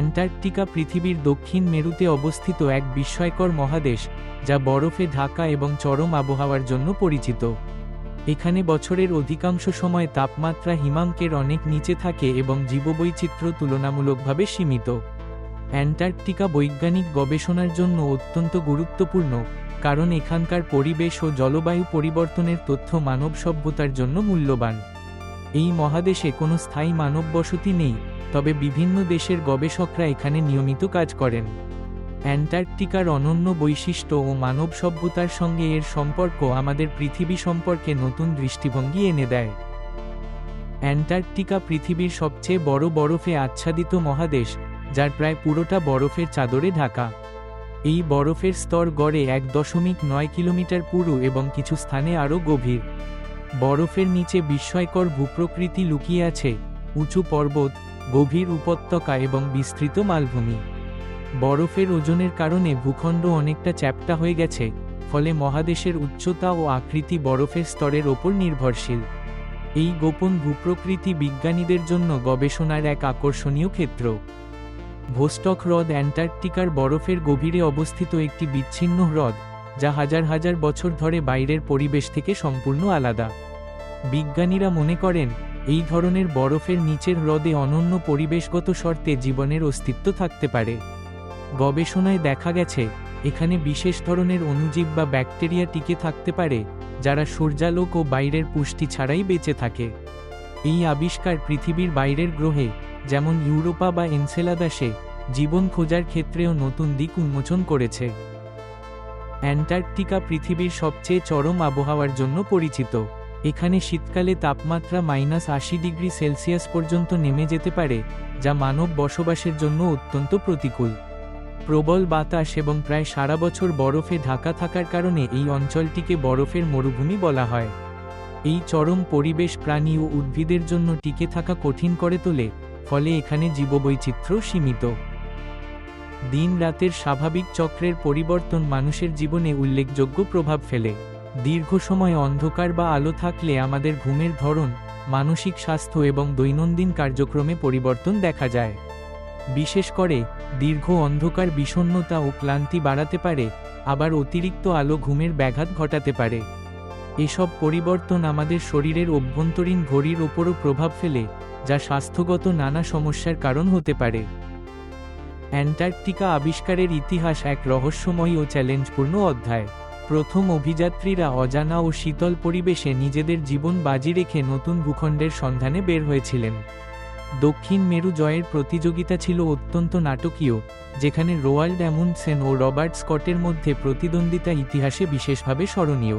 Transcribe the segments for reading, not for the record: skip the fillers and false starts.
Antarctica পৃথিবীর দক্ষিণ মেরুতে অবস্থিত এক বিস্ময়কর মহাদেশ, যা বরফে ঢাকা এবং চরম আবহাওয়ার জন্য পরিচিত। এখানে বছরের অধিকাংশ সময় তাপমাত্রা হিমাঙ্কের অনেক নিচে থাকে এবং জীববৈচিত্র্য তুলনামূলকভাবে সীমিত। অ্যান্টার্কটিকা বৈজ্ঞানিক গবেষণার জন্য অত্যন্ত গুরুত্বপূর্ণ, কারণ এখানকার পরিবেশ ও জলবায়ু পরিবর্তনের তথ্য মানব সভ্যতার জন্য মূল্যবান। এই মহাদেশে কোনো স্থায়ী মানব বসতি নেই, তবে বিভিন্ন দেশের গবেষকরা এখানে নিয়মিত কাজ করেন। অ্যান্টার্কটিকার অনন্য বৈশিষ্ট্য ও মানব সভ্যতার সঙ্গে এর সম্পর্ক আমাদের পৃথিবী সম্পর্কে নতুন দৃষ্টিভঙ্গি এনে দেয়। অ্যান্টার্কটিকা পৃথিবীর সবচেয়ে বড় বরফে আচ্ছাদিত মহাদেশ, যার প্রায় পুরোটা বরফের চাদরে ঢাকা। এই বরফের স্তর গড়ে 1.9 কিলোমিটার পুরু এবং কিছু স্থানে আরও গভীর। বরফের নিচে বিস্ময়কর ভূপ্রকৃতি লুকিয়ে আছে, উঁচু পর্বত, গভীর উপত্যকা এবং বিস্তৃত মালভূমি। বরফের ওজনের কারণে ভূখণ্ড অনেকটা চ্যাপ্টা হয়ে গেছে, ফলে মহাদেশের উচ্চতা ও আকৃতি বরফের স্তরের ওপর নির্ভরশীল। এই গোপন ভূপ্রকৃতি বিজ্ঞানীদের জন্য গবেষণার এক আকর্ষণীয় ক্ষেত্র। ভোস্টক হ্রদ অ্যান্টার্কটিকার বরফের গভীরে অবস্থিত একটি বিচ্ছিন্ন হ্রদ, যা হাজার হাজার বছর ধরে বাইরের পরিবেশ থেকে সম্পূর্ণ আলাদা। বিজ্ঞানীরা মনে করেন, এই ধরনের বরফের নিচের হ্রদে অনন্য পরিবেশগত শর্তে জীবনের অস্তিত্ব থাকতে পারে। গবেষণায় দেখা গেছে, এখানে বিশেষ ধরনের অণুজীব বা ব্যাকটেরিয়া টিকে থাকতে পারে, যারা সূর্যালোক ও বাইরের পুষ্টি ছাড়াই বেঁচে থাকে। এই আবিষ্কার পৃথিবীর বাইরের গ্রহে, যেমন ইউরোপা বা এনসেলাদাসে, জীবন খোঁজার ক্ষেত্রেও নতুন দিক উন্মোচন করেছে। অ্যান্টার্কটিকা পৃথিবীর সবচেয়ে চরম আবহাওয়ার জন্য পরিচিত। এখানে শীতকালে তাপমাত্রা -80°C পর্যন্ত নেমে যেতে পারে, যা মানব বসবাসের জন্য অত্যন্ত প্রতিকূল। প্রবল বাতাস এবং প্রায় সারা বছর বরফে ঢাকা থাকার কারণে এই অঞ্চলটিকে বরফের মরুভূমি বলা হয়। এই চরম পরিবেশ প্রাণী ও উদ্ভিদের জন্য টিকে থাকা কঠিন করে তোলে, ফলে এখানে জীববৈচিত্র্য সীমিত। দিন রাতের স্বাভাবিক চক্রের পরিবর্তন মানুষের জীবনে উল্লেখযোগ্য প্রভাব ফেলে। দীর্ঘ সময় অন্ধকার বা আলো থাকলে আমাদের ঘুমের ধরন, মানসিক স্বাস্থ্য এবং দৈনন্দিন কার্যক্রমে পরিবর্তন দেখা যায়। বিশেষ করে, দীর্ঘ অন্ধকার বিষণ্ণতা ও ক্লান্তি বাড়াতে পারে, আবার অতিরিক্ত আলো ঘুমের ব্যাঘাত ঘটাতে পারে। এসব পরিবর্তন আমাদের শরীরের অভ্যন্তরীণ ঘড়ির ওপরও প্রভাব ফেলে, যা স্বাস্থ্যগত নানা সমস্যার কারণ হতে পারে। অ্যান্টার্কটিকা আবিষ্কারের ইতিহাস এক রহস্যময় ও চ্যালেঞ্জপূর্ণ অধ্যায়। প্রথম অভিযাত্রীরা অজানা ও শীতল পরিবেশে নিজেদের জীবন বাজি রেখে নতুন ভূখণ্ডের সন্ধানে বের হয়েছিলেন। দক্ষিণ মেরু জয়ের প্রতিযোগিতা ছিল অত্যন্ত নাটকীয়, যেখানে রোয়াল্ড অ্যামুন্ডসেন ও রবার্ট স্কটের মধ্যে প্রতিদ্বন্দ্বিতা ইতিহাসে বিশেষভাবে স্মরণীয়।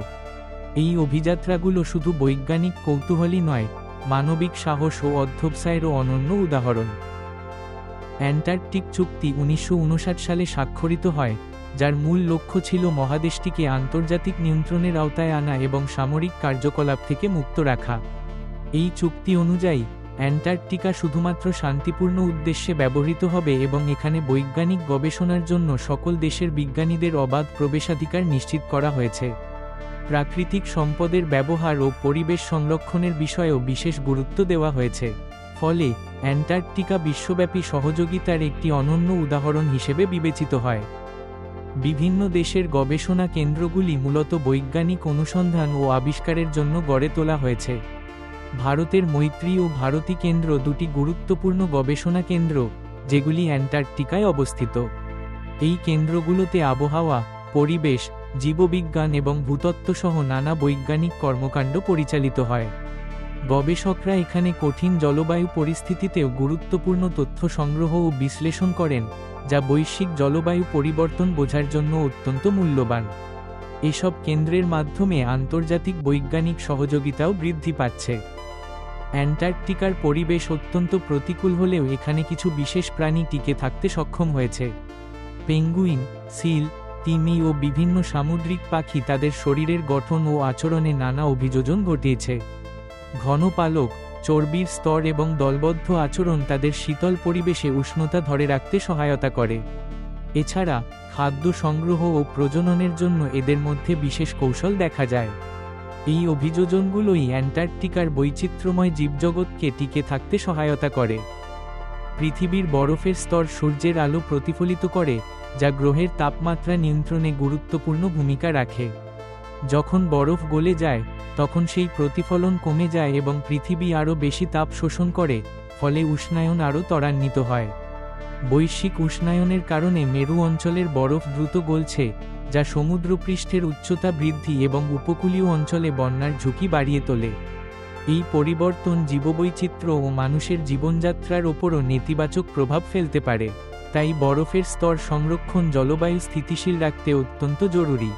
এই অভিযাত্রাগুলো শুধু বৈজ্ঞানিক কৌতূহলই নয়, মানবিক সাহস ও অধ্যবসায়েরও অনন্য উদাহরণ। অ্যান্টার্কটিক চুক্তি 1959 সালে স্বাক্ষরিত হয়, যার মূল লক্ষ্য ছিল মহাদেশটিকে আন্তর্জাতিক নিয়ন্ত্রণের আওতায় আনা এবং সামরিক কার্যকলাপ থেকে মুক্ত রাখা। এই চুক্তি অনুযায়ী, অ্যান্টার্কটিকা শুধুমাত্র শান্তিপূর্ণ উদ্দেশ্যে ব্যবহৃত হবে এবং এখানে বৈজ্ঞানিক গবেষণার জন্য সকল দেশের বিজ্ঞানীদের অবাধ প্রবেশাধিকার নিশ্চিত করা হয়েছে। প্রাকৃতিক সম্পদের ব্যবহার ও পরিবেশ সংরক্ষণের বিষয়েও বিশেষ গুরুত্ব দেওয়া হয়েছে। ফলে, অ্যান্টার্কটিকা বিশ্বব্যাপী সহযোগিতার একটি অনন্য উদাহরণ হিসেবে বিবেচিত হয়। বিভিন্ন দেশের গবেষণা কেন্দ্রগুলি মূলত বৈজ্ঞানিক অনুসন্ধান ও আবিষ্কারের জন্য গড়ে তোলা হয়েছে। ভারতের মৈত্রী ও ভারতী কেন্দ্র দুটি গুরুত্বপূর্ণ গবেষণা কেন্দ্র, যেগুলি অ্যান্টার্কটিকায় অবস্থিত। এই কেন্দ্রগুলোতে আবহাওয়া, পরিবেশ, জীববিজ্ঞান এবং ভূতত্ত্ব সহ নানা বৈজ্ঞানিক কর্মকাণ্ড পরিচালিত হয়। গবেষকরা এখানে কঠিন জলবায়ু পরিস্থিতিতেও গুরুত্বপূর্ণ তথ্য সংগ্রহ ও বিশ্লেষণ করেন, যা বৈশ্বিক জলবায়ু পরিবর্তন বোঝার জন্য অত্যন্ত মূল্যবান। এসব কেন্দ্রের মাধ্যমে আন্তর্জাতিক বৈজ্ঞানিক সহযোগিতাও বৃদ্ধি পাচ্ছে। অ্যান্টার্কটিকার পরিবেশ অত্যন্ত প্রতিকূল হলেও এখানে কিছু বিশেষ প্রাণী টিকে থাকতে সক্ষম হয়েছে। পেঙ্গুইন, সিল, তিমি ও বিভিন্ন সামুদ্রিক পাখি তাদের শরীরের গঠন ও আচরণে নানা অভিযোজন ঘটিয়েছে। ঘন পালক, চর্বির স্তর এবং দলবদ্ধ আচরণ তাদের শীতল পরিবেশে উষ্ণতা ধরে রাখতে সহায়তা করে। এছাড়া, খাদ্য সংগ্রহ ও প্রজননের জন্য এদের মধ্যে বিশেষ কৌশল দেখা যায়। এই অভিযোজনগুলোই অ্যান্টার্কটিকার বৈচিত্র্যময় জীবজগৎকে টিকে থাকতে সহায়তা করে। পৃথিবীর বরফের স্তর সূর্যের আলো প্রতিফলিত করে, যা গ্রহের তাপমাত্রা নিয়ন্ত্রণে গুরুত্বপূর্ণ ভূমিকা রাখে। যখন বরফ গলে যায়, তখন সেই প্রতিফলন কমে যায় এবং পৃথিবী আরও বেশি তাপ শোষণ করে, ফলে উষ্ণায়ন আরও ত্বরান্বিত হয়। বৈশ্বিক উষ্ণায়নের কারণে মেরু অঞ্চলের বরফ দ্রুত গলছে, যা সমুদ্রপৃষ্ঠের উচ্চতা বৃদ্ধি এবং উপকূলীয় অঞ্চলে বন্যার ঝুঁকি বাড়িয়ে তোলে। এই পরিবর্তন জীববৈচিত্র্য ও মানুষের জীবনযাত্রার ওপরও নেতিবাচক প্রভাব ফেলতে পারে। তাই বরফের স্তর সংরক্ষণ জলবায়ু স্থিতিশীল রাখতে অত্যন্ত জরুরি।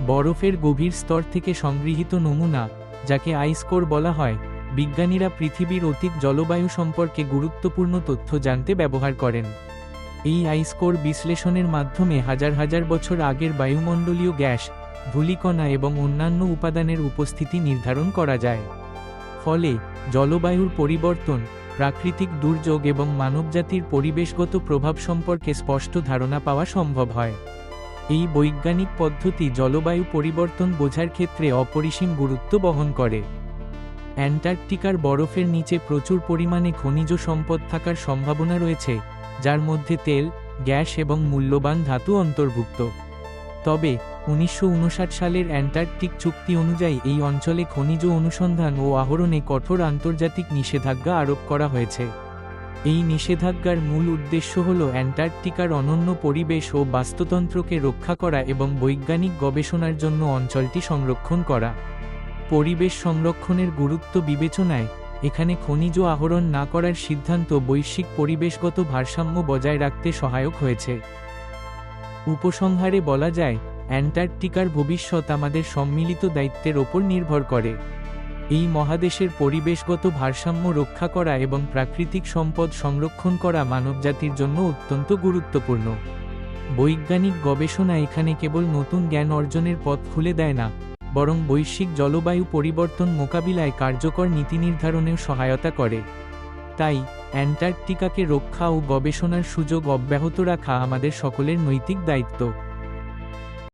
বরফের গভীর স্তর থেকে সংগৃহীত নমুনা, যাকে আইস কোর বলা হয়, বিজ্ঞানীরা পৃথিবীর অতীত জলবায়ু সম্পর্কে গুরুত্বপূর্ণ তথ্য জানতে ব্যবহার করেন। এই আইস কোর বিশ্লেষণের মাধ্যমে হাজার হাজার বছর আগের বায়ুমণ্ডলীয় গ্যাস, ধূলিকণা এবং অন্যান্য উপাদানের উপস্থিতি নির্ধারণ করা যায়। ফলে জলবায়ুর পরিবর্তন, প্রাকৃতিক দুর্যোগ এবং মানবজাতির পরিবেশগত প্রভাব সম্পর্কে স্পষ্ট ধারণা পাওয়া সম্ভব হয়। এই বৈজ্ঞানিক পদ্ধতি জলবায়ু পরিবর্তন বোঝার ক্ষেত্রে অপরিসীম গুরুত্ব বহন করে। অ্যান্টার্কটিকার বরফের নিচে প্রচুর পরিমাণে খনিজ সম্পদ থাকার সম্ভাবনা রয়েছে, যার মধ্যে তেল, গ্যাস এবং মূল্যবান ধাতু অন্তর্ভুক্ত। তবে 1959 সালের অ্যান্টার্কটিক চুক্তি অনুযায়ী এই অঞ্চলে খনিজ অনুসন্ধান ও আহরণে কঠোর আন্তর্জাতিক নিষেধাজ্ঞা আরোপ করা হয়েছে। এই নিষেধাজ্ঞার মূল উদ্দেশ্য হল অ্যান্টার্কটিকার অনন্য পরিবেশ ও বাস্তুতন্ত্রকে রক্ষা করা এবং বৈজ্ঞানিক গবেষণার জন্য অঞ্চলটি সংরক্ষণ করা। পরিবেশ সংরক্ষণের গুরুত্ব বিবেচনায় এখানে খনিজ আহরণ না করার সিদ্ধান্ত বৈশ্বিক পরিবেশগত ভারসাম্য বজায় রাখতে সহায়ক হয়েছে। উপসংহারে বলা যায়, অ্যান্টার্কটিকার ভবিষ্যৎ আমাদের সম্মিলিত দায়িত্বের ওপর নির্ভর করে। এই মহাদেশের পরিবেশগত ভারসাম্য রক্ষা করা এবং প্রাকৃতিক সম্পদ সংরক্ষণ করা মানবজাতির জন্য অত্যন্ত গুরুত্বপূর্ণ। বৈজ্ঞানিক গবেষণা এখানে কেবল নতুন জ্ঞান অর্জনের পথ খুলে দেয় না, বরং বৈশ্বিক জলবায়ু পরিবর্তন মোকাবিলায় কার্যকর নীতি নির্ধারণেও সহায়তা করে। তাই অ্যান্টার্কটিকাকে রক্ষা ও গবেষণার সুযোগ অব্যাহত রাখা আমাদের সকলের নৈতিক দায়িত্ব।